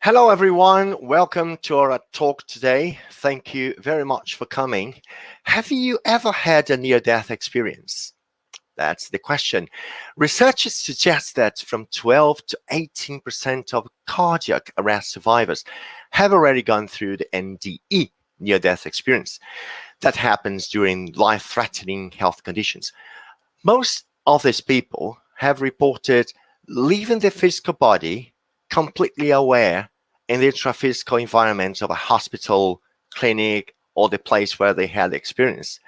Hello, everyone. Welcome to our talk today. Thank you very much for coming. Have you ever had a near-death experience? That's the question. Research suggests that from 12 to 18% of cardiac arrest survivors have already gone through the NDE, near-death experience. That happens during life-threatening health conditions. Most of these people have reported leaving their physical body completely aware in the intraphysical environment of a hospital, clinic, or the place where they had experience,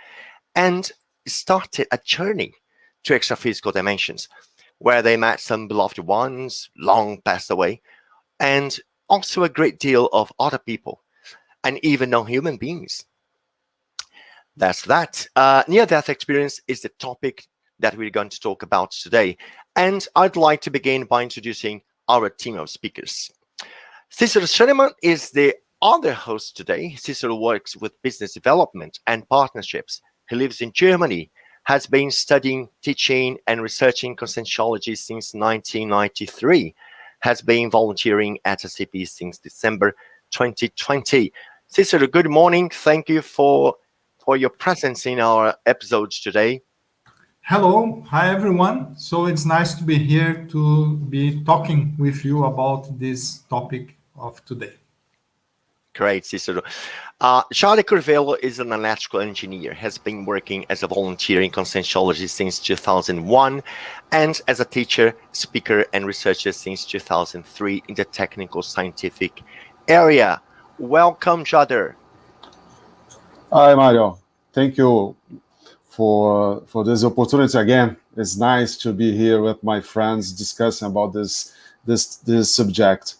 and started a journey to extraphysical dimensions, where they met some beloved ones long passed away, and also a great deal of other people, and even non-human beings. That's that. Near-death experience is the topic that we're going to talk about today. And I'd like to begin by introducing our team of speakers. Cicero Schoenemann is the other host today. Cicero works with business development and partnerships. He lives in Germany, has been studying, teaching, and researching Conscientiology since 1993, has been volunteering at ASSIPI since December 2020. Cicero, good morning. Thank you for your presence in our episodes today. Hello, hi everyone. So it's nice to be here to be talking with you about this topic of today. Great, Cicero. Charlie Curvelo is an electrical engineer, has been working as a volunteer in Conscientiology since 2001, and as a teacher, speaker, and researcher since 2003 in the technical scientific area. Welcome, Jader. Hi, Mario. Thank you for this opportunity again. It's nice to be here with my friends discussing about this subject.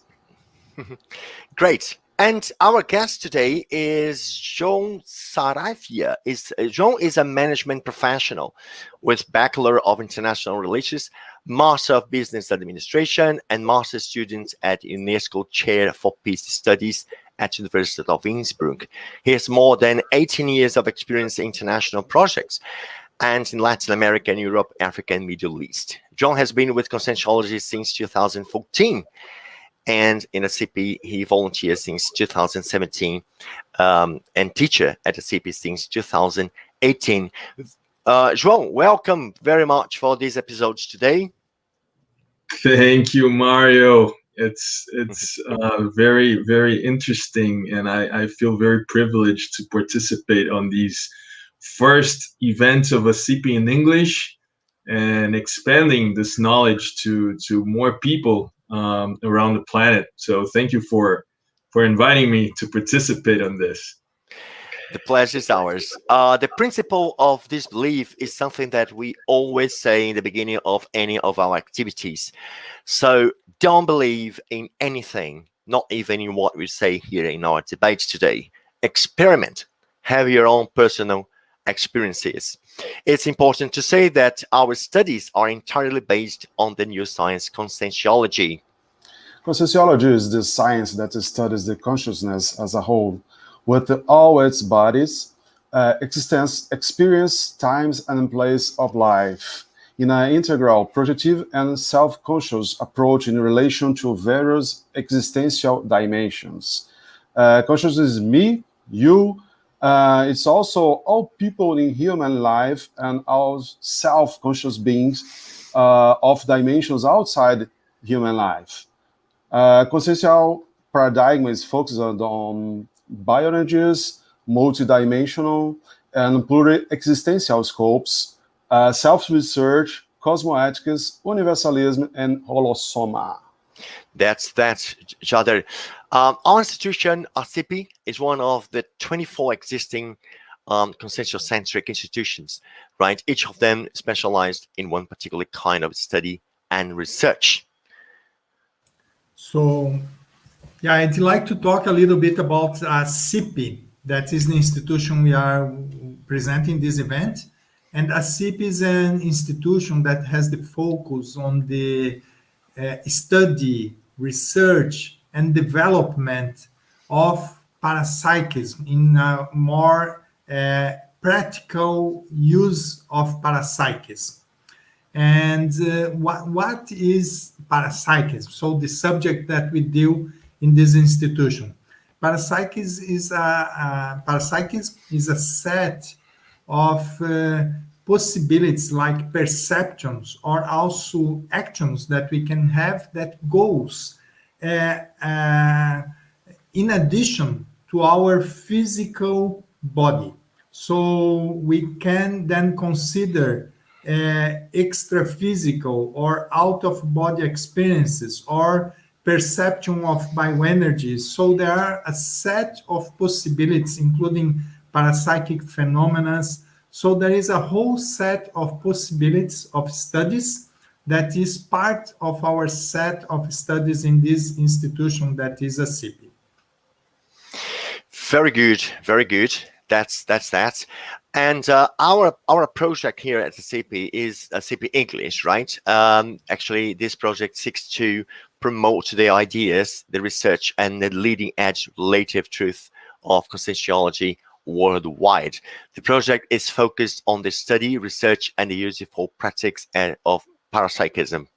Great. And our guest today is João Saravia. João is a management professional with Bachelor of International Relations, Master of Business Administration, and Master student at UNESCO Chair for Peace Studies at University of Innsbruck. He has more than 18 years of experience in international projects and in Latin America and Europe, Africa, and Middle East. João has been with Conscientiology since 2014. And in ASSIPI, he volunteers since 2017 and teacher at ASSIPI since 2018. João, welcome very much for these episodes today. Thank you, Mario. It's very, very interesting, and I feel very privileged to participate on these first events of ASSIPI in English and expanding this knowledge to more people around the planet. So thank you for inviting me to participate on this. The pleasure is ours. The principle of this belief is something that we always say in the beginning of any of our activities. So don't believe in anything, not even in what we say here in our debates today. Experiment. Have your own personal experiences. It's important to say that our studies are entirely based on the new science Conscientiology. Conscientiology is the science that studies the consciousness as a whole, with all its bodies, existence, experience, times, and place of life, in an integral, projective, and self-conscious approach in relation to various existential dimensions. Consciousness is me, you. It's also all people in human life and all self-conscious beings of dimensions outside human life. Consciential paradigm is focused on bioenergies, multidimensional, and pluri-existential scopes, self-research, cosmoethics, universalism, and holosoma. That's Jader. Our institution, ASSIPI, is one of the 24 existing consciential-centric institutions, right? Each of them specialized in one particular kind of study and research. So, yeah, I'd like to talk a little bit about ASSIPI. That is the institution we are presenting this event. And ASSIPI is an institution that has the focus on the study, research, and development of parapsychism in a more practical use of parapsychism. And what is parapsychism? So the subject that we deal in this institution. Parapsychism is a set of possibilities like perceptions or also actions that we can have that goes in addition to our physical body. So we can then consider extra physical or out of body experiences or perception of bioenergy. So there are a set of possibilities, including parapsychic phenomena. So there is a whole set of possibilities of studies that is part of our set of studies in this institution that is ASSIPI. Very good, very good. That's that. And our project here at ASSIPI is ASSIPI English, right? Actually, this project seeks to promote the ideas, the research, and the leading edge relative truth of Conscientiology worldwide. The project is focused on the study, research, and the useful practice of parapsychism.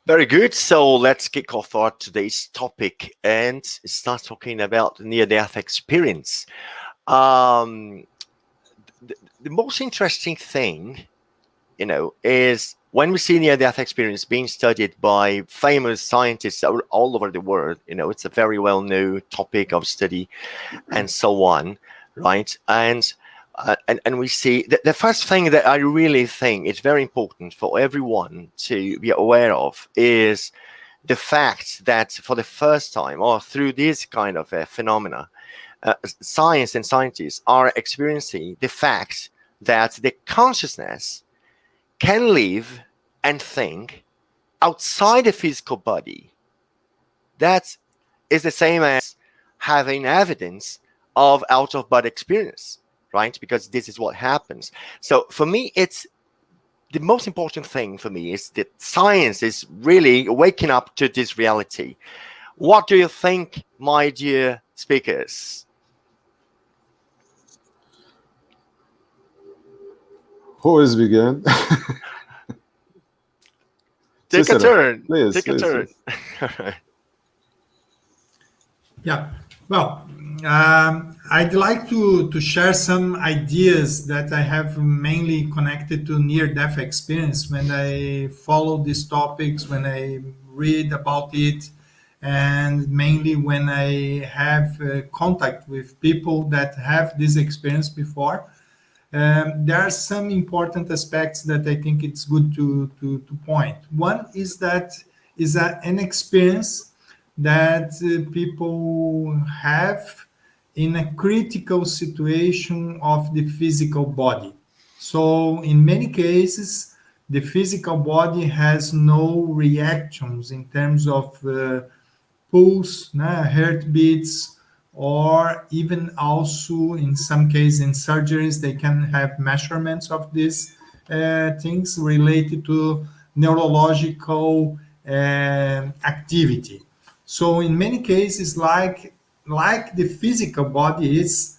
Very good. So let's kick off our today's topic and start talking about near-death experience. The most interesting thing, is when we see near-death experience being studied by famous scientists all over the world. It's a very well-known topic of study, and so on, right? And we see the first thing that I really think is very important for everyone to be aware of is the fact that for the first time, or through this kind of phenomena, science and scientists are experiencing the fact that the consciousness can live and think outside the physical body. That is the same as having evidence of out-of-body experience, right? Because this is what happens. So for me, it's the most important thing for me is that science is really waking up to this reality. What do you think, my dear speakers? Who is begin? Take a turn. Please, Take a turn. Yeah. Well, I'd like to share some ideas that I have mainly connected to near-death experience when I follow these topics, when I read about it, and mainly when I have contact with people that have this experience before. There are some important aspects that I think it's good to point. One is that is an experience that people have in a critical situation of the physical body. So in many cases, the physical body has no reactions in terms of pulse, heartbeats, or even also in some cases in surgeries, they can have measurements of these things related to neurological activity. So in many cases, like the physical body is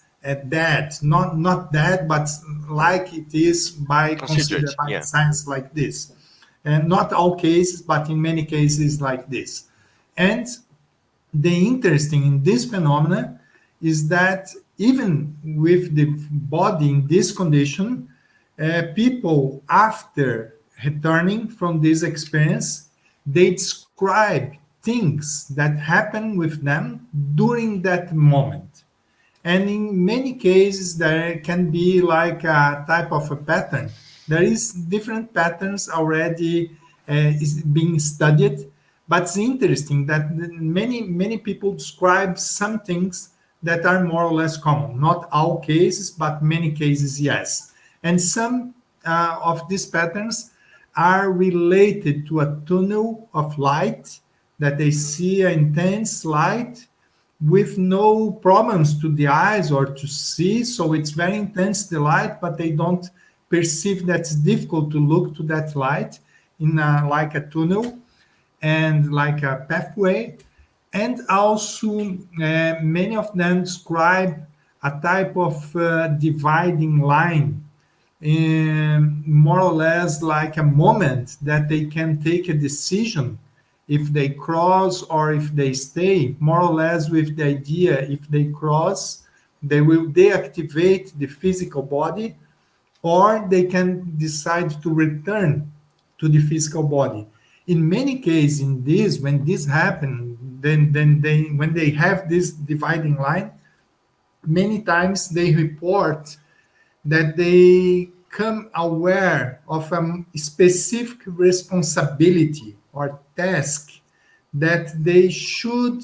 dead, not dead, but like it is by Considered, considered by yeah. science like this. And not all cases, but in many cases like this. And the interesting in this phenomena is that even with the body in this condition, people after returning from this experience, they describe things that happen with them during that moment. And in many cases, there can be like a type of a pattern. There is different patterns already is being studied, but it's interesting that many people describe some things that are more or less common. Not all cases, but many cases, yes. And some of these patterns are related to a tunnel of light that they see an intense light with no problems to the eyes or to see. So it's very intense, the light, but they don't perceive that it's difficult to look to that light in like a tunnel and like a pathway. And also, many of them describe a type of dividing line, more or less like a moment that they can take a decision if they cross or if they stay, more or less with the idea if they cross, they will deactivate the physical body, or they can decide to return to the physical body. In many cases, in this, when this happens, then they when they have this dividing line, many times they report that they come aware of a specific responsibility or task that they should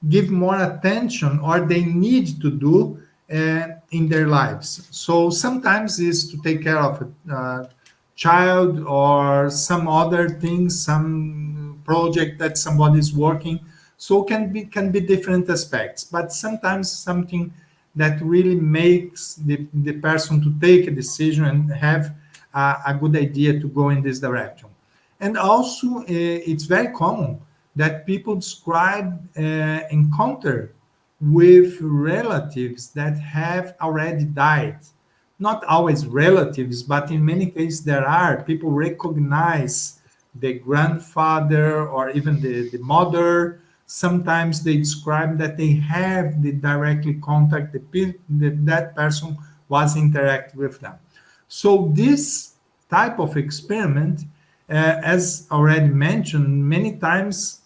give more attention or they need to do in their lives. So sometimes it's to take care of a child or some other things, some project that somebody is working. So can be different aspects, but sometimes something that really makes the person to take a decision and have a good idea to go in this direction. And also, it's very common that people describe encounter with relatives that have already died. Not always relatives, but in many cases there are. People recognize the grandfather or even the mother. Sometimes they describe that they have the directly contact, that person was interacting with them. So this type of experiment, as already mentioned, many times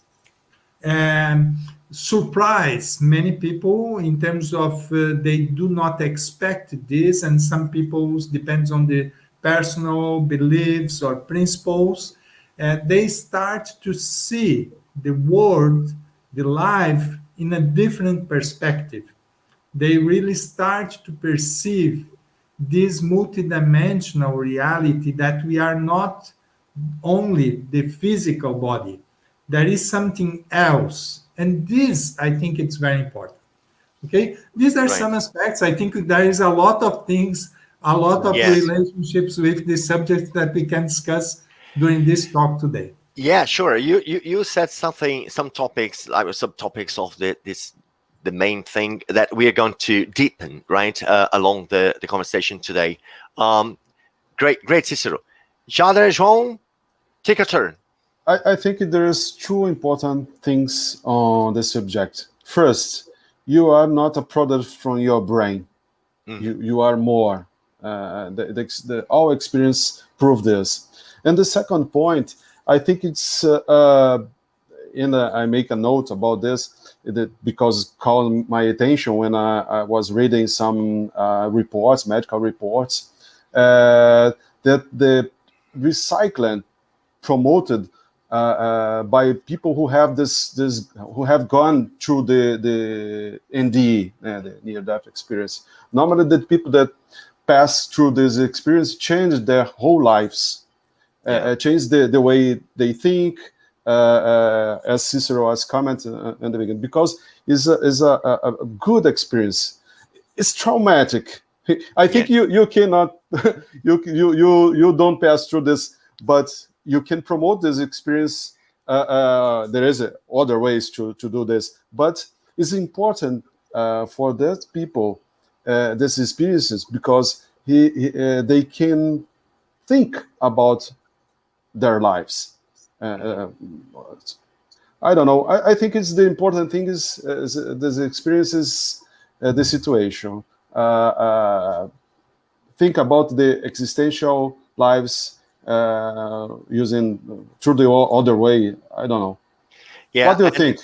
surprise many people in terms of they do not expect this, and some people depends on the personal beliefs or principles. They start to see the world, the life in a different perspective. They really start to perceive this multidimensional reality that we are not only the physical body. There is something else. And this, I think it's very important. Okay? These are Right. some aspects. I think there is a lot of things, a lot of Yes. relationships with the subjects that we can discuss during this talk today. Yeah, sure. You said some topics, like subtopics of the main thing that we are going to deepen, right, along the conversation today. Great, Cicero. Jada, João, take a turn. I think there's two important things on the subject. First, you are not a product from your brain. You are more. All experience prove this. And the second point, I think I make a note about this because it called my attention when I was reading some reports, medical reports, that the recycling promoted by people who have who have gone through the NDE, the near-death experience. Normally, the people that pass through this experience change their whole lives, change the way they think, as Cicero has commented in the beginning, because it's a good experience. It's traumatic. I think you cannot you don't pass through this, but you can promote this experience. There is other ways to do this, but it's important for those people, these experiences, because they can think about their lives. I don't know. I think it's the important thing is this experiences, the situation. Think about the existential lives using through the other way. I don't know. Yeah. What do you think?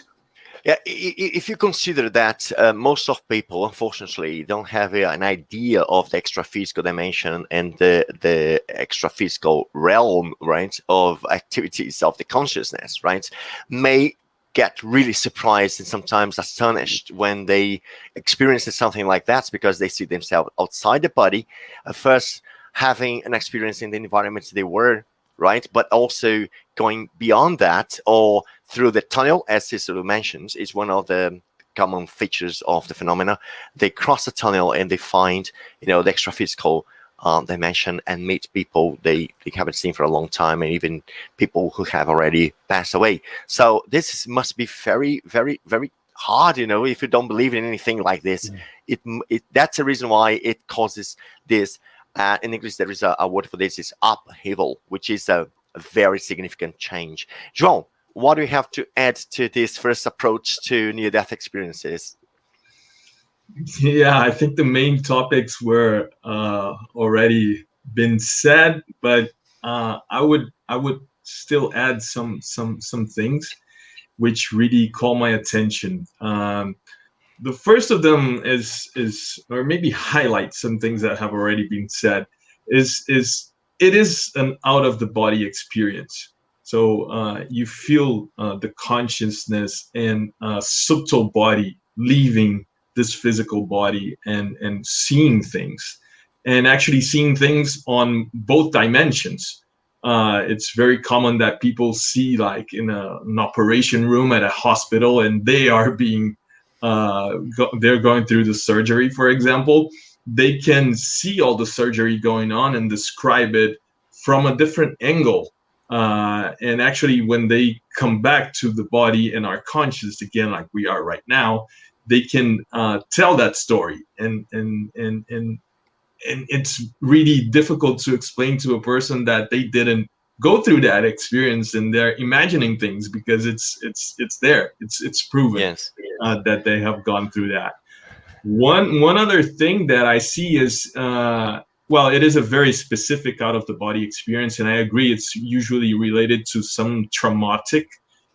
Yeah, if you consider that most of people, unfortunately, don't have an idea of the extra-physical dimension and the extra-physical realm, right, of activities of the consciousness, right, may get really surprised and sometimes astonished when they experience something like that, because they see themselves outside the body, first having an experience in the environment they were, right, but also going beyond that, or through the tunnel, as Cicero mentions, is one of the common features of the phenomena. They cross the tunnel and they find, the extra-physical dimension and meet people they haven't seen for a long time, and even people who have already passed away. So this must be very, very, very hard, if you don't believe in anything like this. That's the reason why it causes this. In English, there is a word for this, is upheaval, which is a very significant change. João, what do you have to add to this first approach to near-death experiences? Yeah, I think the main topics were already been said, but I would still add some things which really call my attention. The first of them is or maybe highlight some things that have already been said, is it is an out of the body experience. So you feel the consciousness and subtle body leaving this physical body and seeing things, and actually seeing things on both dimensions. It's very common that people see, like in an operation room at a hospital, and they are being they're going through the surgery, for example. They can see all the surgery going on and describe it from a different angle. And actually, when they come back to the body and are conscious again, like we are right now, they can tell that story. And it's really difficult to explain to a person that they didn't go through that experience, and they're imagining things, because it's there, it's proven. Yes. That they have gone through that. One other thing that I see is well, it is a very specific out of the body experience, and I agree it's usually related to some traumatic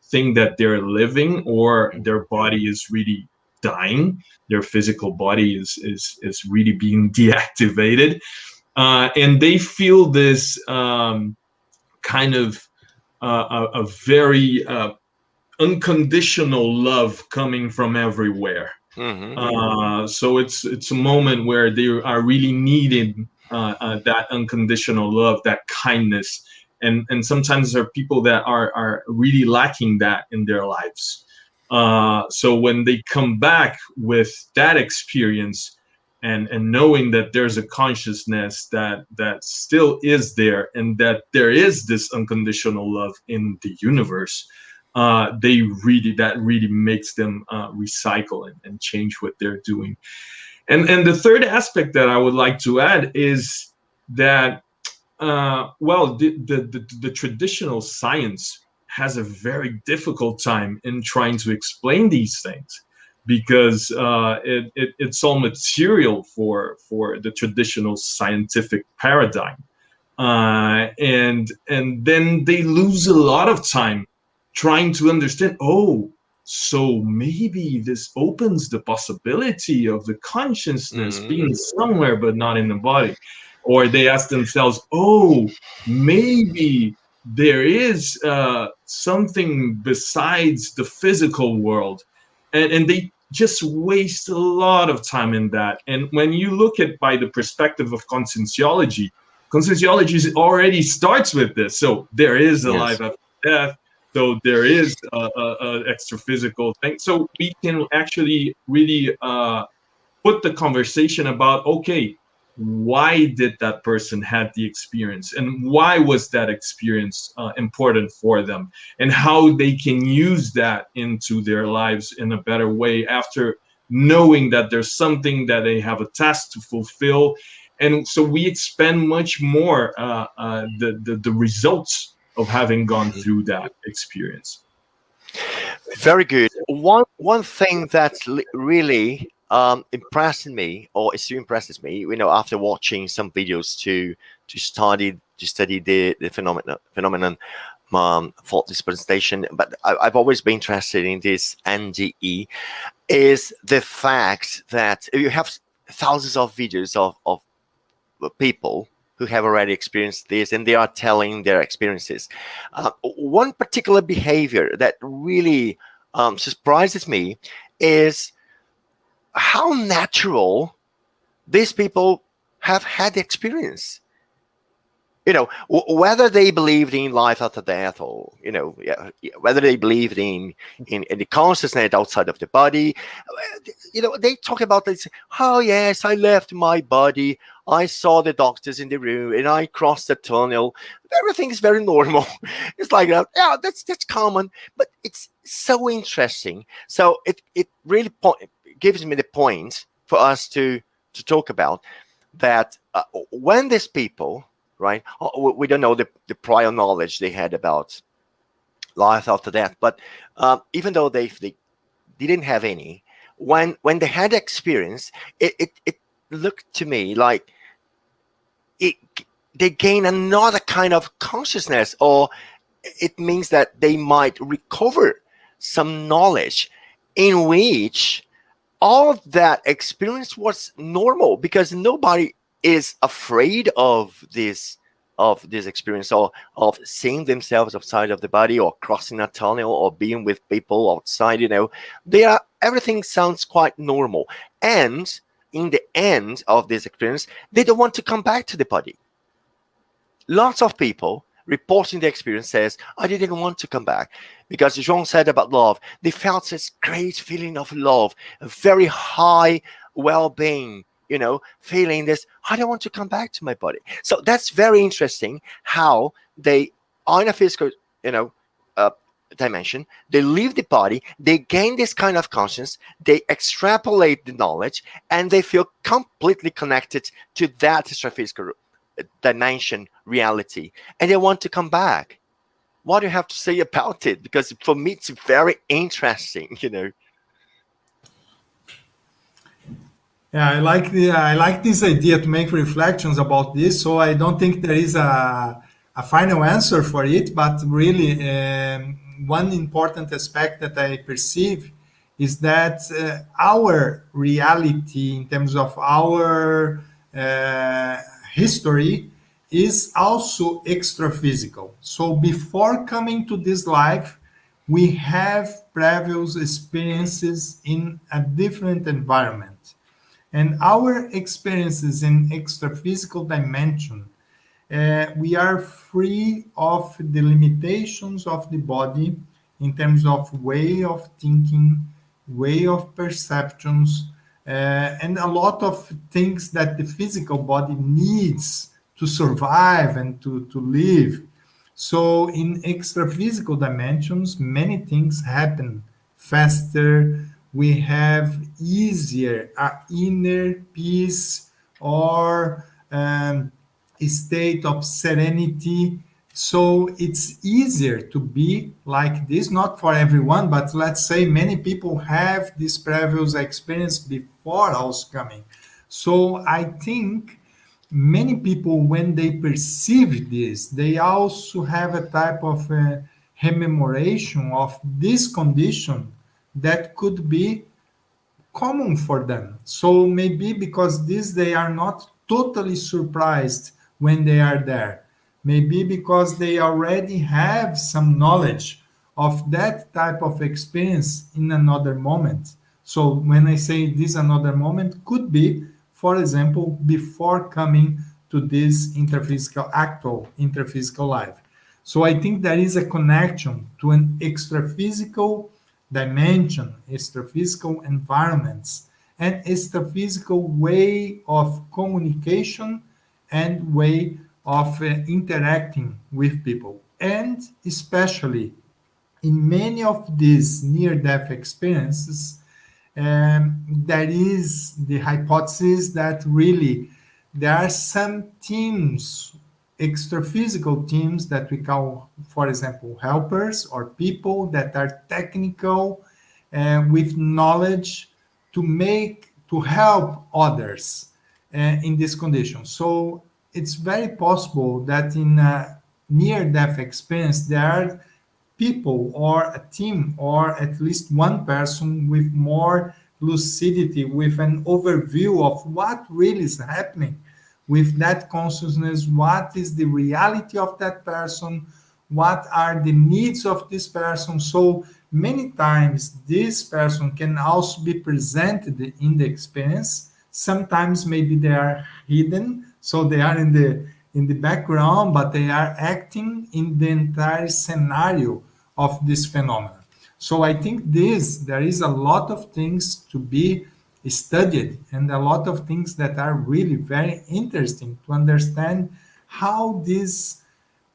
thing that they're living, or their body is really dying, their physical body is really being deactivated, and they feel this kind of a very unconditional love coming from everywhere. So it's a moment where they are really needing that unconditional love, that kindness, and sometimes there are people that are really lacking that in their lives. So when they come back with that experience, and knowing that there's a consciousness that still is there, and that there is this unconditional love in the universe, that really makes them recycle and change what they're doing. And the third aspect that I would like to add is that well, the traditional science has a very difficult time in trying to explain these things, because it's all material for the traditional scientific paradigm, and then they lose a lot of time trying to understand, oh, so maybe this opens the possibility of the consciousness being somewhere but not in the body. Or they ask themselves, oh, maybe there is something besides the physical world. And they just waste a lot of time in that. And when you look at by the perspective of conscientiology already starts with this. So there is a life after death. So there is a extra physical thing. So we can actually really put the conversation about, okay, why did that person have the experience, and why was that experience important for them, and how they can use that into their lives in a better way after knowing that there's something that they have a task to fulfill. And so we expand much more the results of having gone through that experience. Very good. One thing that's really impressed me, or it still impresses me, after watching some videos to study the phenomenon for this presentation, but I've always been interested in this NDE, is the fact that you have thousands of videos of people who have already experienced this, and they are telling their experiences. One particular behavior that really surprises me is how natural these people have had the experience. Whether they believed in life after death, or whether they believed in the consciousness outside of the body, they talk about this. Oh yes, I left my body, I saw the doctors in the room, and I crossed the tunnel. Everything is very normal. It's like that. Yeah, that's common, but it's so interesting. So it really gives me the point for us to talk about that when these people, right? We don't know the prior knowledge they had about life after death, but even though they didn't have any, when they had experience, it looked to me like they gain another kind of consciousness, or it means that they might recover some knowledge in which all of that experience was normal, because nobody is afraid of this experience, or of seeing themselves outside of the body, or crossing a tunnel, or being with people outside. Everything sounds quite normal, and in the end of this experience, they don't want to come back to the body. Lots of people reporting the experience says, I didn't want to come back, because Jean said about love, they felt this great feeling of love, a very high well-being, feeling this, I don't want to come back to my body. So that's very interesting how they are in a physical, dimension, they leave the body, they gain this kind of consciousness, they extrapolate the knowledge, and they feel completely connected to that extraphysical dimension reality, and they want to come back. What do you have to say about it? Because for me, it's very interesting, Yeah, I like this idea to make reflections about this. So I don't think there is a final answer for it, but really one important aspect that I perceive is that our reality in terms of our history is also extra physical. So before coming to this life, we have previous experiences in a different environment. And our experiences in extra-physical dimension, we are free of the limitations of the body in terms of way of thinking, way of perceptions, and a lot of things that the physical body needs to survive and to live. So in extra-physical dimensions, many things happen faster. We have easier inner peace, or a state of serenity. So it's easier to be like this, not for everyone, but let's say many people have this previous experience before us coming. So I think many people, when they perceive this, they also have a type of rememoration of this condition that could be common for them. So maybe because this, they are not totally surprised when they are there. Maybe because they already have some knowledge of that type of experience in another moment. So when I say this another moment, could be, for example, before coming to this actual interphysical life. So I think there is a connection to an extraphysical dimension, extraphysical environments, and extraphysical way of communication and way of interacting with people. And especially in many of these near-death experiences, there is the hypothesis that really there are some teams, extra-physical teams that we call, for example, helpers or people that are technical with knowledge to help others in this condition. So it's very possible that in a near-death experience there are people or a team or at least one person with more lucidity, with an overview of what really is happening with that consciousness, what is the reality of that person, what are the needs of this person. So many times this person can also be presented in the experience. Sometimes maybe they are hidden, so they are in the background, but they are acting in the entire scenario of this phenomenon. So I think there is a lot of things to be studied and a lot of things that are really very interesting to understand how this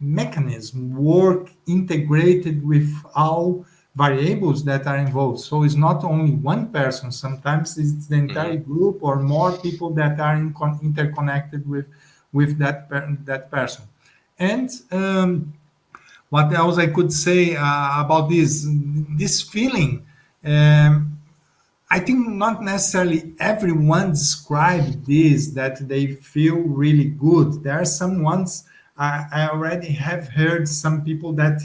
mechanism work integrated with all variables that are involved. So it's not only one person, sometimes it's the entire group or more people that are interconnected with that person. And what else I could say about this feeling? I think not necessarily everyone described this that they feel really good. There are some ones I already have heard some people that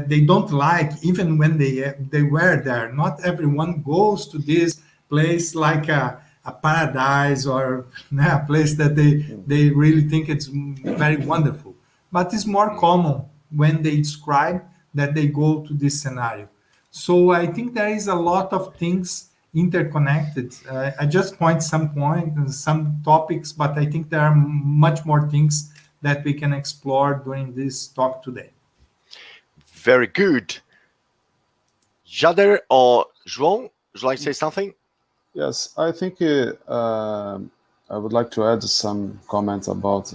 they don't like even when they were there. Not everyone goes to this place like a paradise or a place that they really think it's very wonderful. But it's more common when they describe that they go to this scenario. So I think there is a lot of things interconnected. I just point some topics, but I think there are much more things that we can explore during this talk today. Very good. Jader or João, would you like to say something? Yes, I think I would like to add some comments about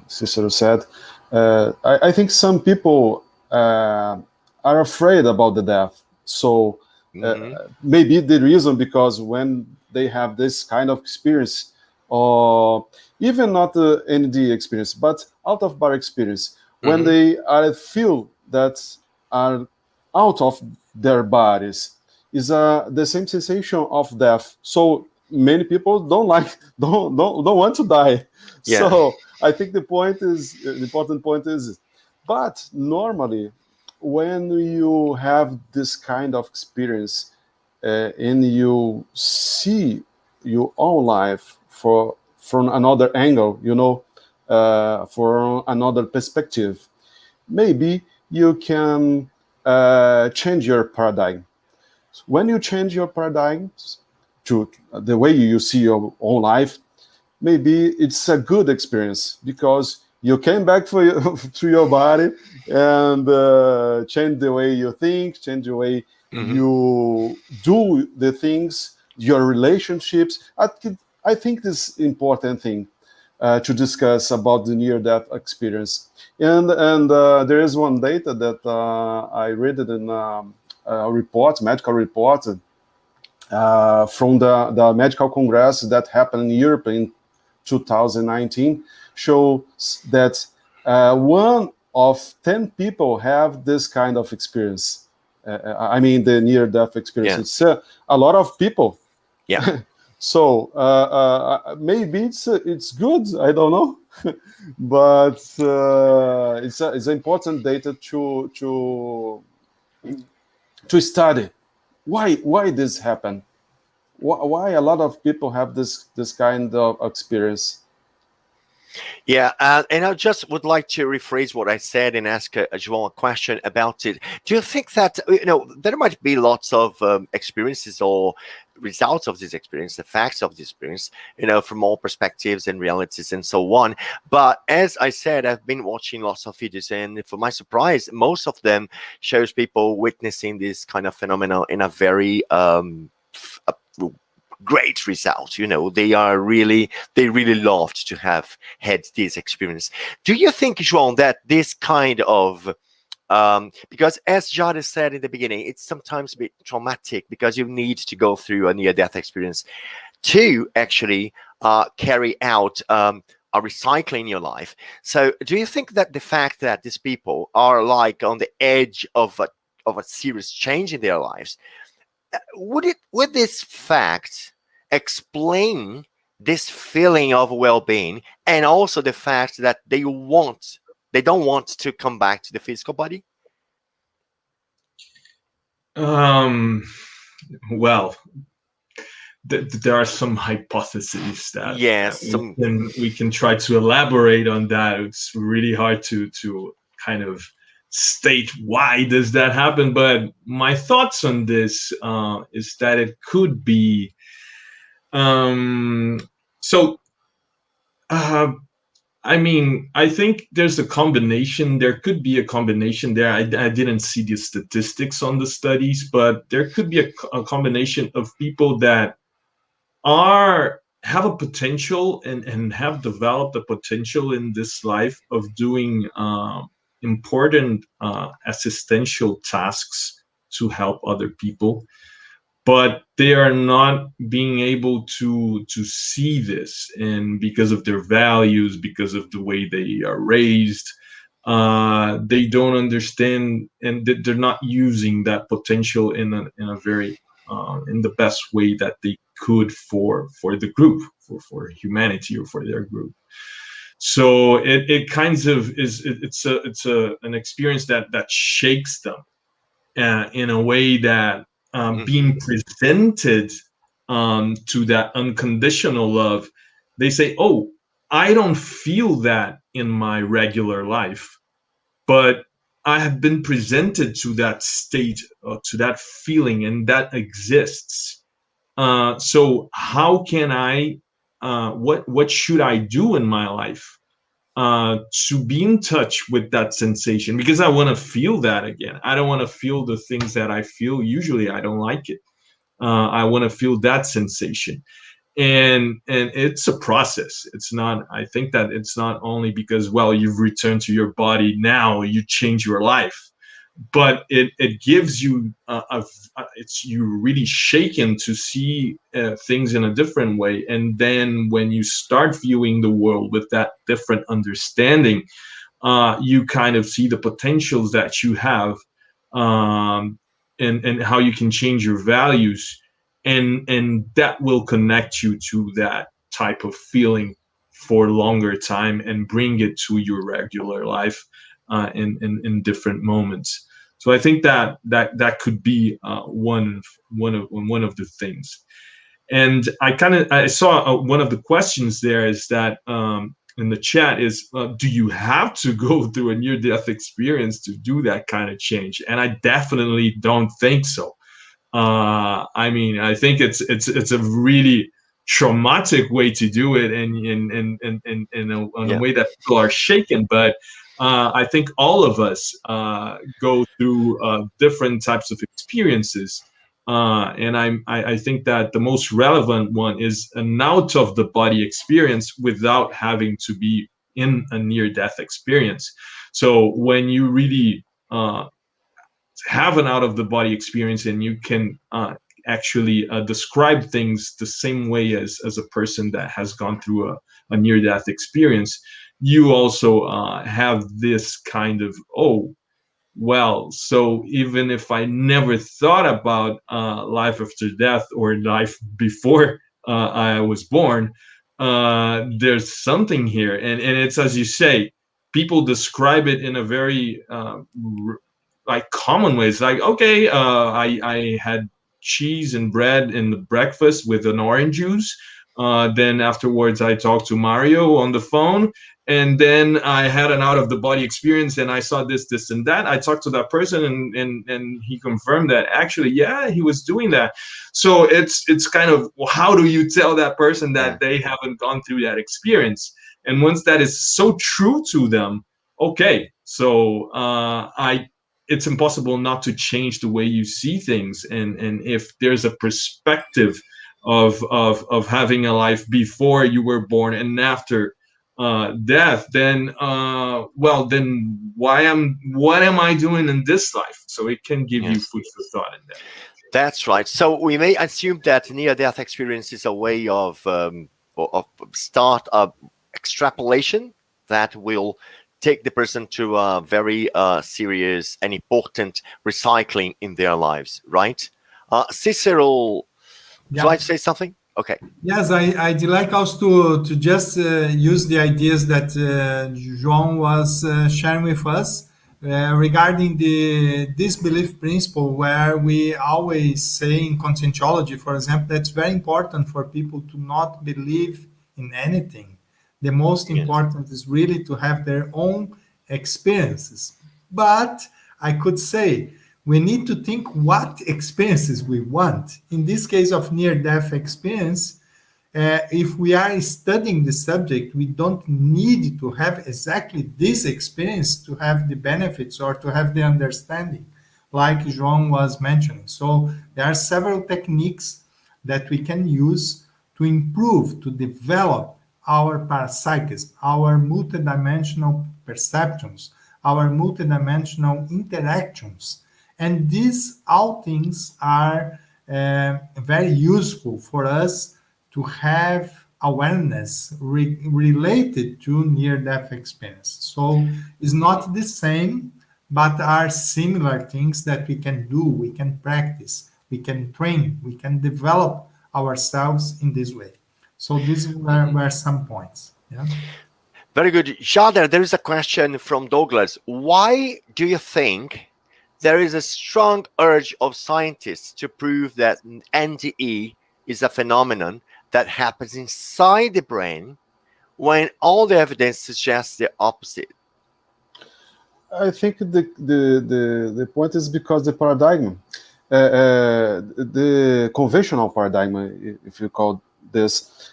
Cicero said. I think some people are afraid about the death. So maybe the reason because when they have this kind of experience, or even not ND experience, but out of bar experience, when they feel that are out of their bodies, is the same sensation of death. So many people don't want to die. Yeah. So I think the important point is, but normally when you have this kind of experience and you see your own life from another angle, for another perspective, maybe you can change your paradigm. When you change your paradigms to the way you see your own life, maybe it's a good experience because you came back to your body and change the way you think, change the way you do the things, your relationships. I think this is important thing to discuss about the near-death experience. And there is one data that I read it in a report, medical report from the medical congress that happened in Europe in 2019, shows that 1 of 10 people have this kind of experience. I mean, the near-death experience. Yeah. It's a lot of people. Yeah. So maybe it's good. I don't know. but it's important data to study why this happened, why a lot of people have this kind of experience. Yeah, and I just would like to rephrase what I said and ask João a question about it. Do you think that there might be lots of experiences or results of this experience, the facts of this experience, from all perspectives and realities and so on? But as I said, I've been watching lots of videos, and for my surprise, most of them shows people witnessing this kind of phenomenon in a very great result. They really loved to have had this experience. Do you think, João, that this kind of because as Jada said in the beginning, it's sometimes a bit traumatic because you need to go through a near-death experience to actually carry out a recycling in your life. So do you think that the fact that these people are like on the edge of a serious change in their lives, would this fact explain this feeling of well-being, and also the fact that they don't want to come back to the physical body? Well, there are some hypotheses that we can try to elaborate on that. It's really hard to kind of state why does that happen, but my thoughts on this is that it could be I mean, I think there's a combination. There could be a combination there. I didn't see the statistics on the studies, but there could be a combination of people that have a potential and have developed a potential in this life of doing important assistential tasks to help other people, but they are not being able to see this, and because of their values, because of the way they are raised, they don't understand, and they're not using that potential in a very in the best way that they could for the group, for humanity, or for their group. So it kind of is, it's an experience that shakes them in a way that being presented to that unconditional love, they say, oh, I don't feel that in my regular life, but I have been presented to that state, to that feeling, and that exists. So how can I, what should I do in my life to be in touch with that sensation? Because I want to feel that again. I don't want to feel the things that I feel. Usually I don't like it. I want to feel that sensation. And it's a process. It's not, I think that it's not only because, well, you've returned to your body, now you change your life, but it gives you it's you really shaken to see things in a different way. And then when you start viewing the world with that different understanding, you kind of see the potentials that you have, and how you can change your values, and that will connect you to that type of feeling for longer time and bring it to your regular life in different moments. So I think that could be one of the things. And I saw one of the questions there is that in the chat is, do you have to go through a near-death experience to do that kind of change? And I definitely don't think so. I mean, I think it's a really traumatic way to do it, and in a way that people are shaken. But I think all of us go through different types of experiences, and I think that the most relevant one is an out of the body experience without having to be in a near-death experience. So when you really have an out of the body experience, and you can actually describe things the same way as a person that has gone through a near-death experience, you also have this kind of, oh, well, so even if I never thought about life after death or life before I was born, there's something here, and it's, as you say, people describe it in a very like common ways. Like, okay, I had cheese and bread in the breakfast with an orange juice. Then afterwards, I talked to Mario on the phone, and then I had an out of the body experience, and I saw this, this, and that. I talked to that person, and he confirmed that actually, yeah, he was doing that. So it's kind of, well, how do you tell that person that they haven't gone through that experience? And once that is so true to them, okay, so it's impossible not to change the way you see things. And if there's a perspective of having a life before you were born and after death, then well, then what am I doing in this life? So it can give you food for thought in that. That's right. So we may assume that near-death experience is a way of start a extrapolation that will take the person to a very serious and important recycling in their lives, right? Cicero, should I say something? Okay. Yes, I'd like us to just use the ideas that João was sharing with us regarding the disbelief principle, where we always say in Conscientiology, for example, that's very important for people to not believe in anything. The most important is really to have their own experiences. But I could say, we need to think what experiences we want. In this case of near-death experience, if we are studying the subject, we don't need to have exactly this experience to have the benefits or to have the understanding, like João was mentioning. So there are several techniques that we can use to improve, to develop our parapsychism, our multidimensional perceptions, our multidimensional interactions. And these all things are very useful for us to have awareness related to near-death experience. So it's not the same, but are similar things that we can do, we can practice, we can train, we can develop ourselves in this way. So these were some points. Yeah. Very good. Jader, there is a question from Douglas. Why do you think there is a strong urge of scientists to prove that NDE is a phenomenon that happens inside the brain when all the evidence suggests the opposite? I think the point is because the paradigm, the conventional paradigm, if you call this,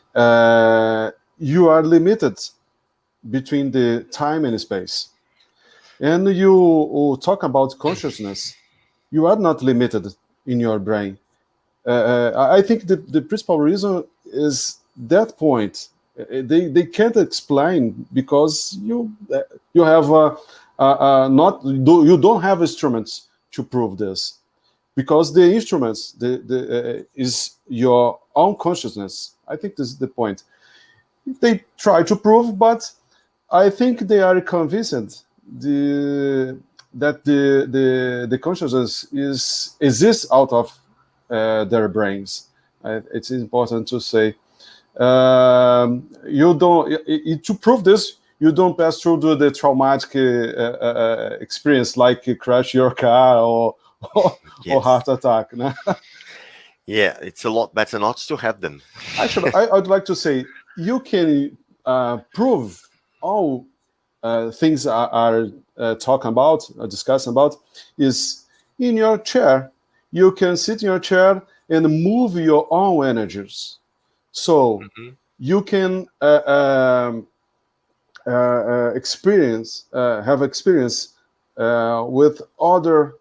you are limited between the time and space. And you talk about consciousness, you are not limited in your brain. I think the principal reason is that point. They can't explain because you have you don't have instruments to prove this, because the instruments is your own consciousness. I think this is the point. They try to prove, but I think they are convinced that the consciousness exists out of their brains. It's important to say. You don't to prove this. You don't pass through the traumatic experience, like crash your car or heart attack. No? Yeah, it's a lot better not to have them. Actually, I'd like to say you can prove all things are talking about, discussing about, is in your chair. You can sit in your chair and move your own energies. So you can have experience with other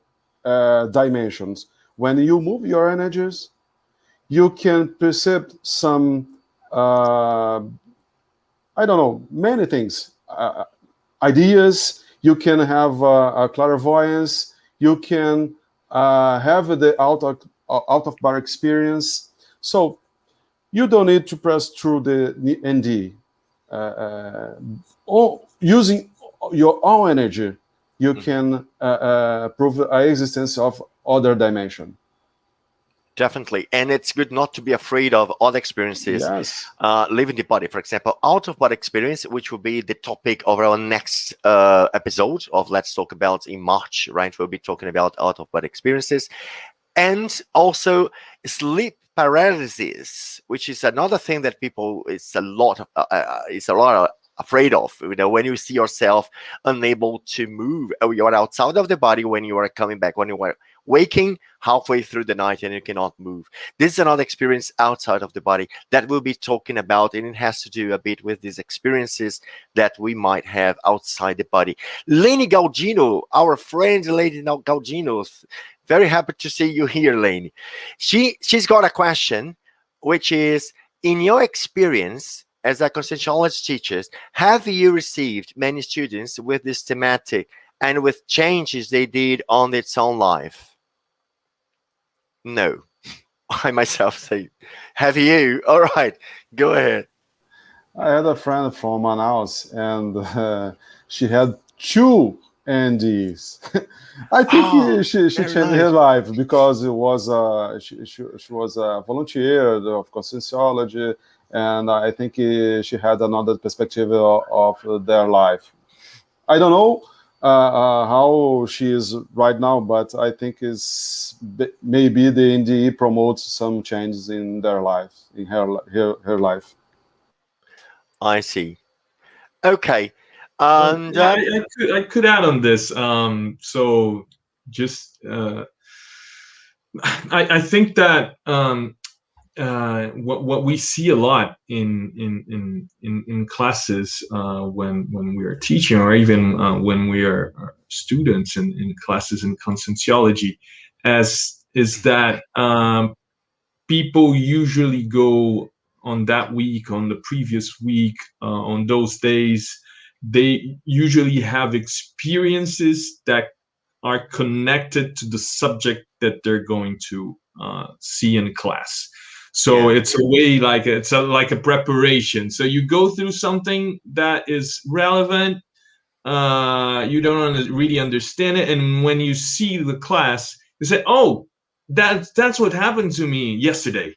dimensions. When you move your energies, you can perceive some, I don't know, many things, ideas. You can have a clairvoyance. You can have the out of bar experience. So you don't need to press through the ND. Or using your own energy, you can prove the existence of other dimension. Definitely. And it's good not to be afraid of other experiences, Yes. leaving the body. For example, out of body experience, which will be the topic of our next episode of Let's Talk About in March, right? We'll be talking about out of body experiences. And also sleep paralysis, which is another thing that people is a lot afraid of. You know, when you see yourself unable to move, or you're outside of the body when you are coming back, when you are waking halfway through the night and you cannot move. This is another experience outside of the body that we'll be talking about, and it has to do a bit with these experiences that we might have outside the body. Leni Galdino, our friend Leni Galdino, very happy to see you here, Leni. She's got a question, which is, in your experience as a conscientiology teacher, have you received many students with this thematic and with changes they did on its own life? No. I myself say, have you? All right, go ahead. I had a friend from Manaus, and she had 2 NDs. I think she changed her life because it was she was a volunteer of Conscientiology, and I think she had another perspective of their life. I don't know how she is right now, but I think maybe the NDE promotes some changes in their life, in her life. I see. Okay. Well, And yeah, I could add on this. So just I think that what we see a lot in classes when we are teaching, or even when we are students in classes in conscientiology, is that people usually go on that week, on the previous week, on those days, they usually have experiences that are connected to the subject that they're going to see in class. So it's a way, like like a preparation. So you go through something that is relevant. You don't really understand it, and when you see the class, you say, "Oh, that's what happened to me yesterday."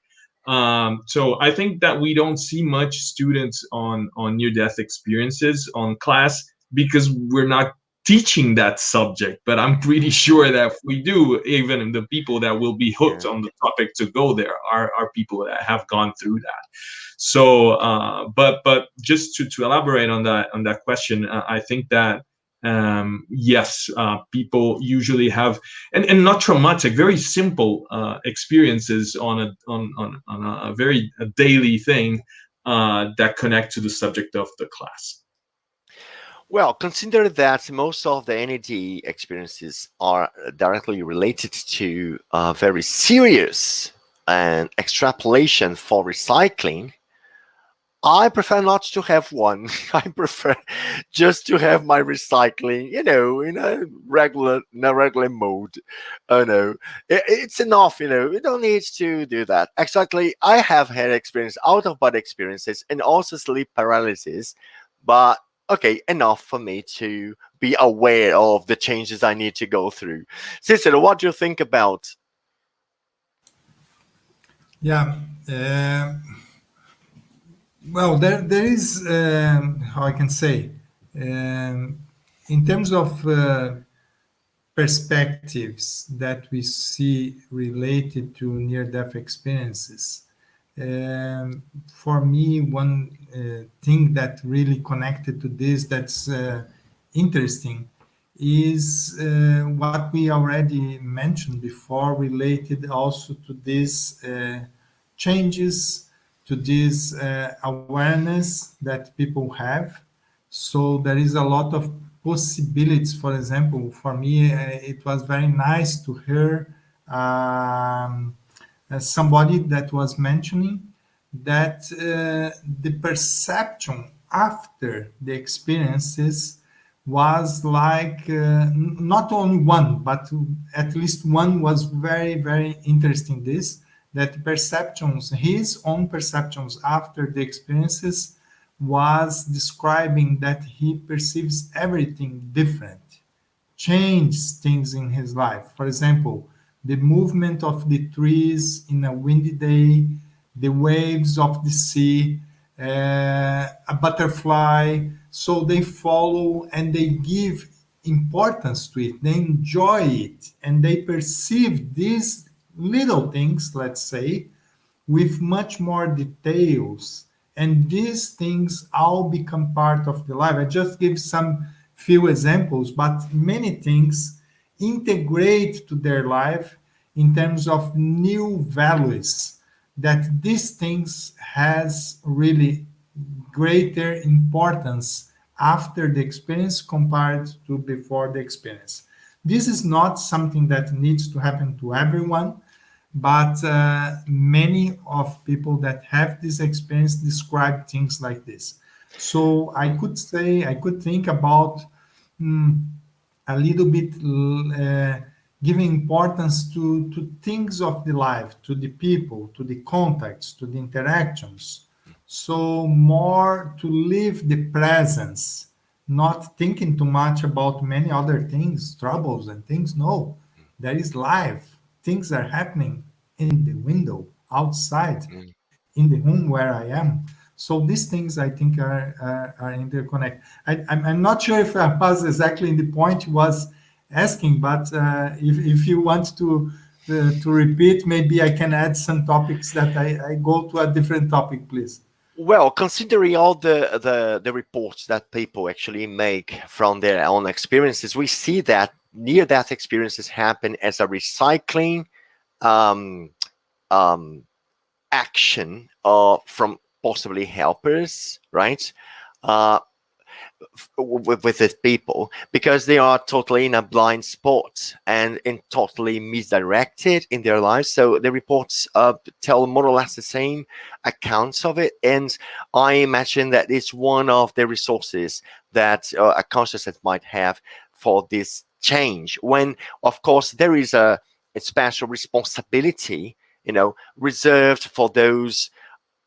So I think that we don't see much students on near-death experiences on class because we're not teaching that subject. But I'm pretty sure that if we do, even the people that will be hooked on the topic to go there are people that have gone through that. So, but just to elaborate on that question, I think that yes, people usually have and not traumatic, very simple experiences on a very daily thing that connect to the subject of the class. Well, consider that most of the NAD experiences are directly related to very serious and extrapolation for recycling. I prefer not to have one. I prefer just to have my recycling, in a regular mode. Oh no, it's enough. You don't need to do that. Exactly. I have had experience, out of body experiences, and also sleep paralysis, but okay, enough for me to be aware of the changes I need to go through. Cicero, what do you think about? Yeah. Well, there is, how I can say, in terms of perspectives that we see related to near-death experiences. For me, one thing that really connected to this that's interesting is what we already mentioned before, related also to these changes, to this awareness that people have. So there is a lot of possibilities. For example, for me, it was very nice to hear somebody that was mentioning that the perception after the experiences was like not only one, but at least one was very, very interesting. This that perceptions, his own perceptions after the experiences, was describing that he perceives everything different, change things in his life. For example, the movement of the trees in a windy day, the waves of the sea, a butterfly. So they follow and they give importance to it. They enjoy it and they perceive these little things, let's say, with much more details. And these things all become part of the life. I just give some few examples, but many things integrate to their life in terms of new values that these things has really greater importance after the experience compared to before the experience. This is not something that needs to happen to everyone, but many of people that have this experience describe things like this. So I could say, I could think about a little bit giving importance to things of the life, to the people, to the contacts, to the interactions. So more to live the presence, not thinking too much about many other things, troubles and things. No, there is life. Things are happening in the window, outside, in the home where I am. So these things I think are interconnected. I'm not sure if I was exactly in the point you was asking, but if you want to repeat, maybe I can add some topics that I go to a different topic, please. Well, considering all the reports that people actually make from their own experiences, we see that near-death experiences happen as a recycling um, um, action from possibly helpers, right? Uh, with these people, because they are totally in a blind spot and in totally misdirected in their lives. So the reports tell more or less the same accounts of it, and I imagine that it's one of the resources that a consciousness might have for this change, when of course there is a special responsibility, reserved for those,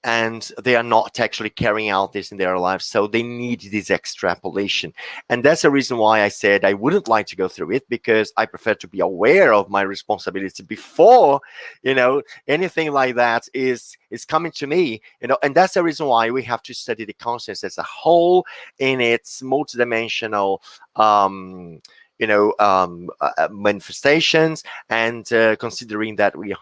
and they are not actually carrying out this in their lives. So they need this extrapolation. And that's the reason why I said I wouldn't like to go through it, because I prefer to be aware of my responsibility before, anything like that is coming to me, and that's the reason why we have to study the consciousness as a whole in its multidimensional manifestations, and considering that we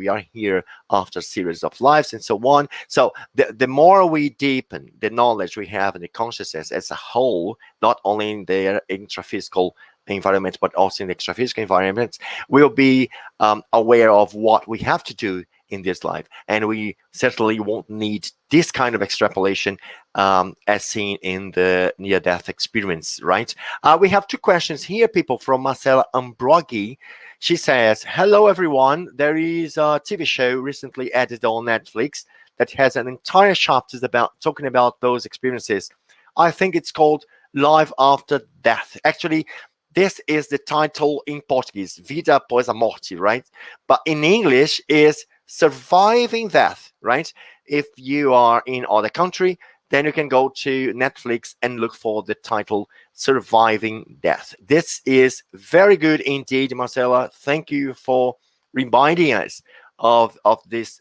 are here after a series of lives and so on. So the more we deepen the knowledge we have in the consciousness as a whole, not only in the intraphysical environment but also in the extraphysical environment, we'll be aware of what we have to do in this life, and we certainly won't need this kind of extrapolation as seen in the near-death experience, right? We have two questions here, people, from Marcela Ambroghi. She says, hello everyone, there is a TV show recently added on Netflix that has an entire chapter talking about those experiences. I think it's called Life After Death. Actually, this is the title in Portuguese, Vida Após a Morte, right? But in English is Surviving Death, right? If you are in other country, then you can go to Netflix and look for the title Surviving Death. This is very good indeed, Marcela. Thank you for reminding us of this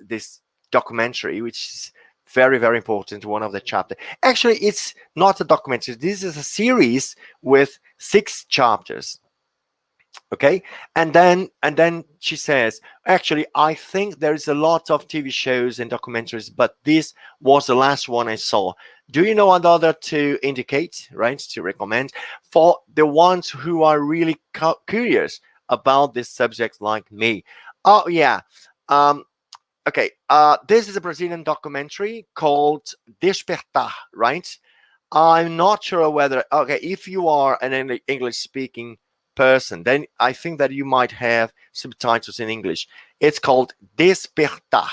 documentary, which is very, very important. One of the chapters. Actually, it's not a documentary. This is a series with 6 chapters. Okay, and then she says, actually, I think there is a lot of TV shows and documentaries, but this was the last one I saw. Do you know another to indicate, right, to recommend for the ones who are really curious about this subject like me? Oh yeah, okay, this is a Brazilian documentary called Despertar, right? I'm not sure whether, okay, if you are an English speaking person, then I think that you might have subtitles in English. It's called Despertar.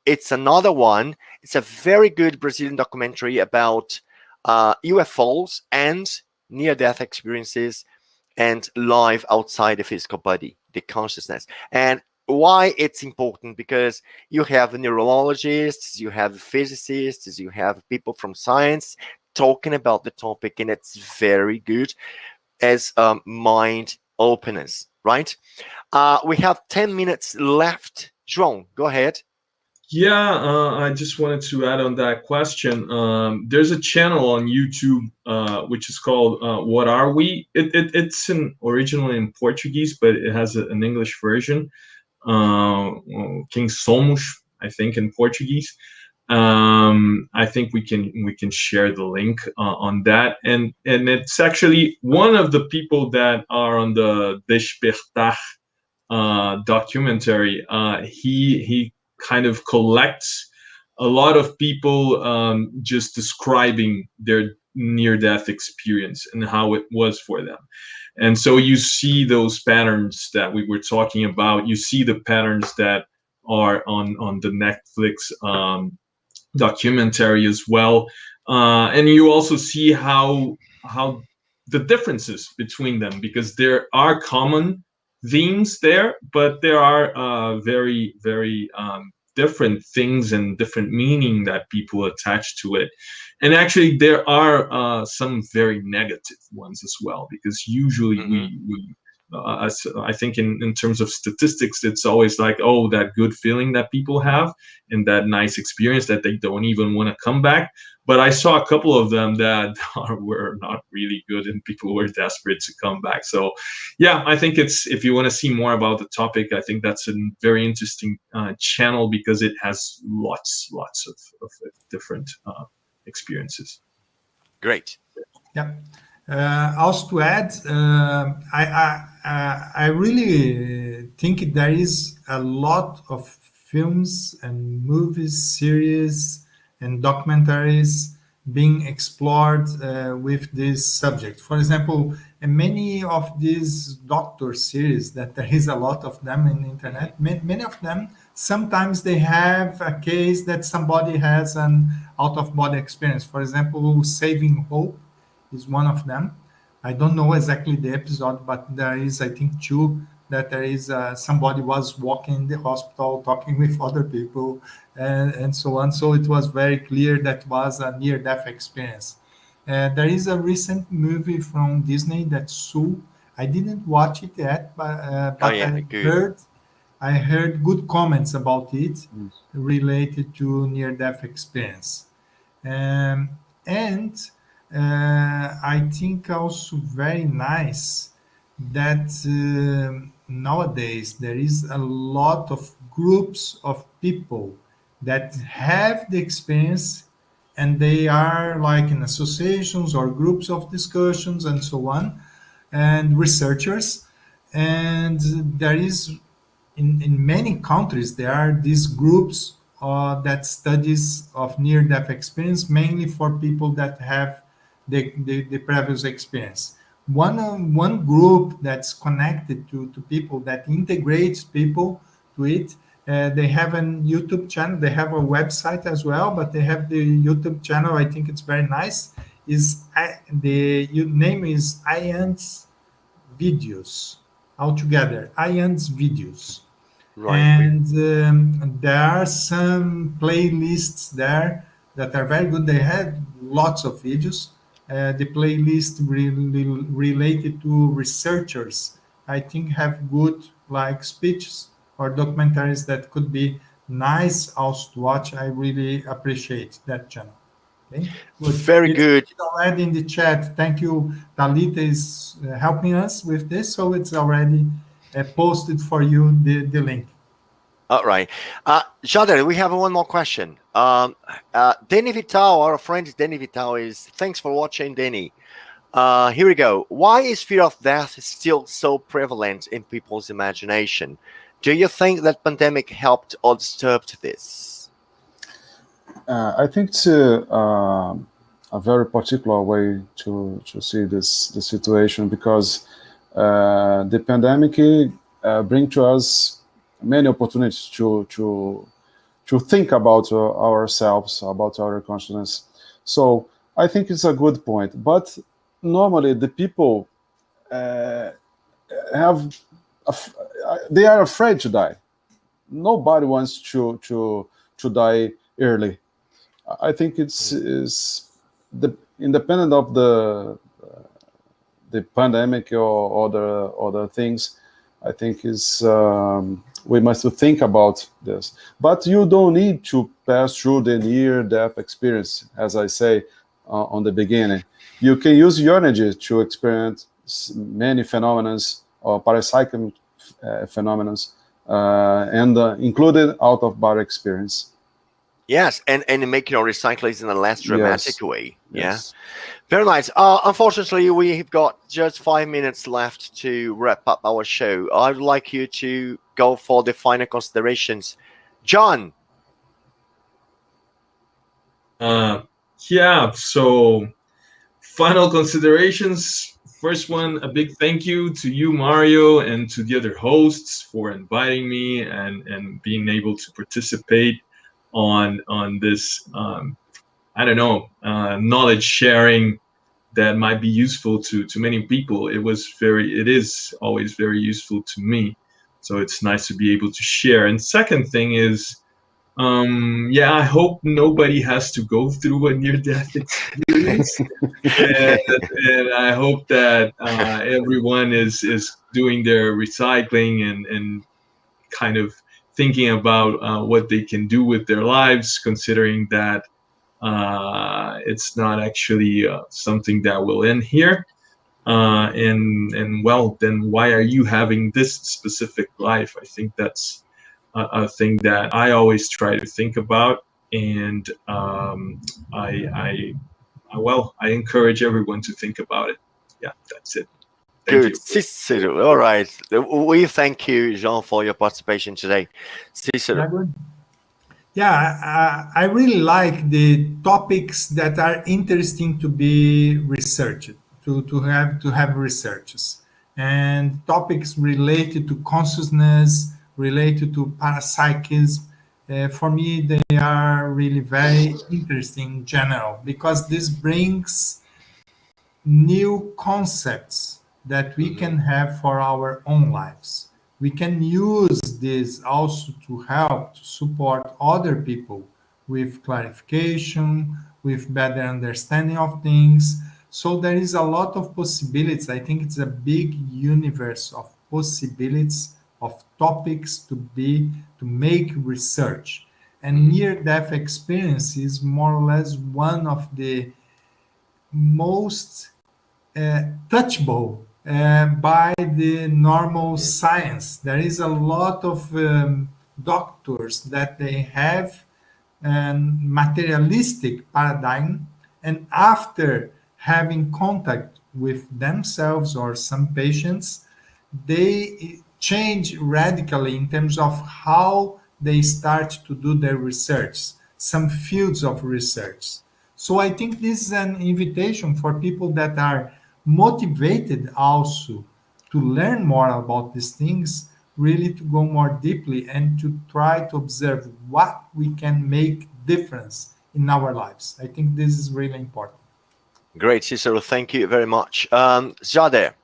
It's another one. It's a very good Brazilian documentary about UFOs and near-death experiences and life outside the physical body, the consciousness. And why it's important, because you have neurologists, you have physicists, you have people from science talking about the topic, and it's very good as mind openers, right? We have 10 minutes left. João, go ahead. Yeah, I just wanted to add on that question. There's a channel on YouTube which is called "What Are We?" It's originally in Portuguese, but it has an English version. Quem somos, I think, in Portuguese. I think we can share the link on that, and it's actually one of the people that are on the Despertar documentary. He kind of collects a lot of people just describing their near-death experience and how it was for them. And so you see those patterns that we were talking about. You see the patterns that are on the Netflix documentary as well, and you also see how the differences between them, because there are common themes there, but there are very different things and different meaning that people attach to it. And actually there are some very negative ones as well, because usually I think in terms of statistics, it's always like, oh, that good feeling that people have and that nice experience that they don't even want to come back. But I saw a couple of them that were not really good, and people were desperate to come back. So yeah, I think it's, if you want to see more about the topic, I think that's a very interesting channel, because it has lots of different experiences. Great. Yeah. Also to add, I really think there is a lot of films and movies, series, and documentaries being explored with this subject. For example, in many of these doctor series, that there is a lot of them in the internet, many of them, sometimes they have a case that somebody has an out-of-body experience. For example, Saving Hope is one of them. I don't know exactly the episode, but there is, I think, two that there is somebody was walking in the hospital talking with other people and so on. So it was very clear that was a near-death experience. There is a recent movie from Disney that's Sue. I didn't watch it yet, but Good. I heard good comments about it related to near-death experience. And I think also very nice that nowadays there is a lot of groups of people that have the experience, and they are like in associations or groups of discussions and so on, and researchers. And there is in many countries there are these groups that studies of near-death experience, mainly for people that have the previous experience. One group that's connected to people, that integrates people to it. They have a YouTube channel. They have a website as well, but they have the YouTube channel. I think it's very nice. The name is IANS Videos. Altogether, IANS Videos. Right. And there are some playlists there that are very good. They had lots of videos. The playlist related to researchers, I think, have good like speeches or documentaries that could be nice also to watch. I really appreciate that channel. Okay, good. Very good. It's already in the chat. Thank you. Talita is helping us with this, so it's already posted for you the link. All right. Jader, we have one more question. Denny Vital, our friend Denny Vital, thanks for watching, Denny. Here we go. Why is fear of death still so prevalent in people's imagination? Do you think that pandemic helped or disturbed this? I think it's a very particular way to see this situation, because the pandemic bring to us many opportunities to think about ourselves, about our consciousness. So I think it's a good point. But normally the people they are afraid to die. Nobody wants to die early. I think is the independent of the pandemic or other things. I think is we must think about this. But you don't need to pass through the near-death experience, as I say on the beginning. You can use your energy to experience many phenomena or parapsychic phenomena, and included out-of-body experience. Yes, and make recycling in a less dramatic way. Yeah. Yes. Very nice. Unfortunately, we've got just 5 minutes left to wrap up our show. I'd like you to go for the final considerations. John. Yeah, so final considerations. First one, a big thank you to you, Mario, and to the other hosts for inviting me and being able to participate on this I don't know, knowledge sharing that might be useful to many people. It is always very useful to me. So it's nice to be able to share. And second thing is, yeah, I hope nobody has to go through a near-death experience, and I hope that everyone is doing their recycling and kind of thinking about what they can do with their lives, considering that it's not actually something that will end here. And well, then why are you having this specific life? I think that's a thing that I always try to think about, and I encourage everyone to think about it. Yeah, that's it. Thank Good. you. Cicero. All right. We thank you, Jean, for your participation today. Cicero. Yeah, good. Yeah, I really like the topics that are interesting to be researched, to have researches, and topics related to consciousness, related to parapsychism. For me, they are really very interesting in general because this brings new concepts that we can have for our own lives. We can use this also to help to support other people with clarification, with better understanding of things. So there is a lot of possibilities. I think it's a big universe of possibilities of topics to make research. And near-death experience is more or less one of the most touchable by the normal science. There is a lot of doctors that they have a materialistic paradigm, and after having contact with themselves or some patients, they change radically in terms of how they start to do their research, some fields of research. So I think this is an invitation for people that are motivated also to learn more about these things, really to go more deeply and to try to observe what we can make difference in our lives. I think this is really important. Great, Cicero. Thank you very much. Jade.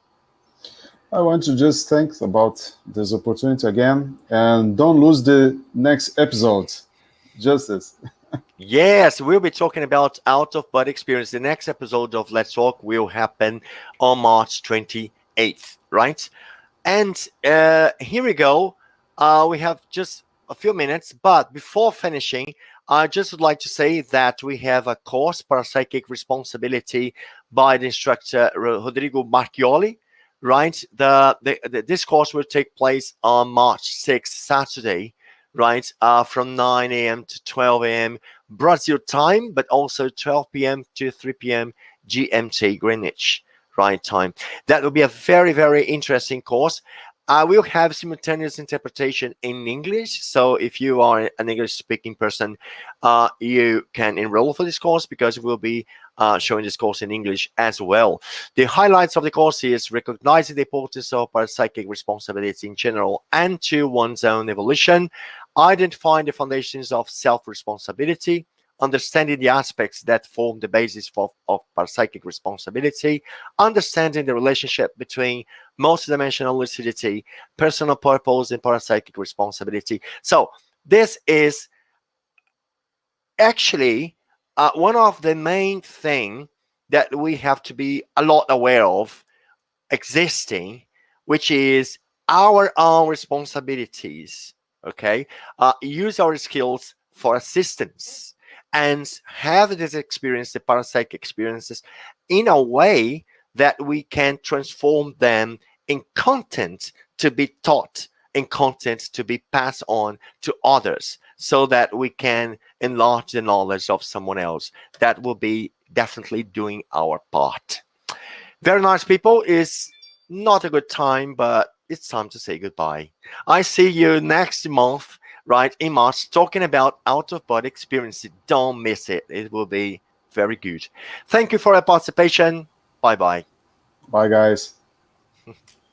I want to just thank about this opportunity again, and don't lose the next episode. Justice. Yes, we'll be talking about out-of-body experience. The next episode of Let's Talk will happen on March 28th, right? And here we go. We have just a few minutes, but before finishing, I just would like to say that we have a course, Parapsychic Responsibility, by the instructor Rodrigo Marchioli, right? This course will take place on March 6th, Saturday, right? From 9 a.m. to 12 a.m. Brazil time, but also 12 p.m. to 3 p.m. GMT, Greenwich, right time. That will be a very, very interesting course. I will have simultaneous interpretation in English. So if you are an English speaking person, you can enroll for this course because we'll be showing this course in English as well. The highlights of the course is recognizing the importance of parapsychic responsibility in general and to one's own evolution, identifying the foundations of self-responsibility, understanding the aspects that form the basis of parapsychic responsibility, understanding the relationship between multidimensional lucidity, personal purpose, and parapsychic responsibility. So this is actually one of the main things that we have to be a lot aware of existing, which is our own responsibilities, okay, use our skills for assistance, and have this experience, the parapsychic experiences, in a way that we can transform them in content to be taught, in content to be passed on to others, so that we can enlarge the knowledge of someone else. That will be definitely doing our part. Very nice, people. It's not a good time, but it's time to say goodbye. I see you next month, right, in March, talking about out-of-body experiences. Don't miss it. It will be very good. Thank you for your participation. Bye-bye. Bye, guys.